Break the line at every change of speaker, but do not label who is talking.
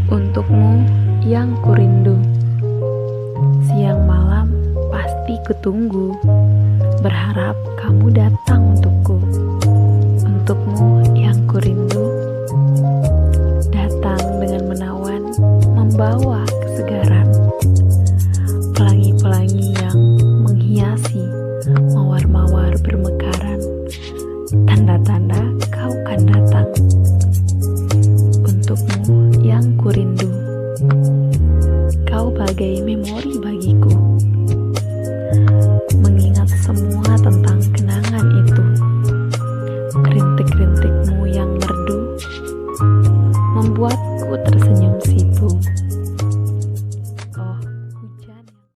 Untukmu yang kurindu, siang malam pasti kutunggu, berharap kamu datang untukku. Untukmu yang kurindu, datang dengan menawan, membawa kesegaran, pelangi-pelangi yang menghiasi mawar-mawar bermekaran, tanda-tanda kau kan datang. Untukmu yang kurindu, kau bagai memori bagiku, mengingat semua tentang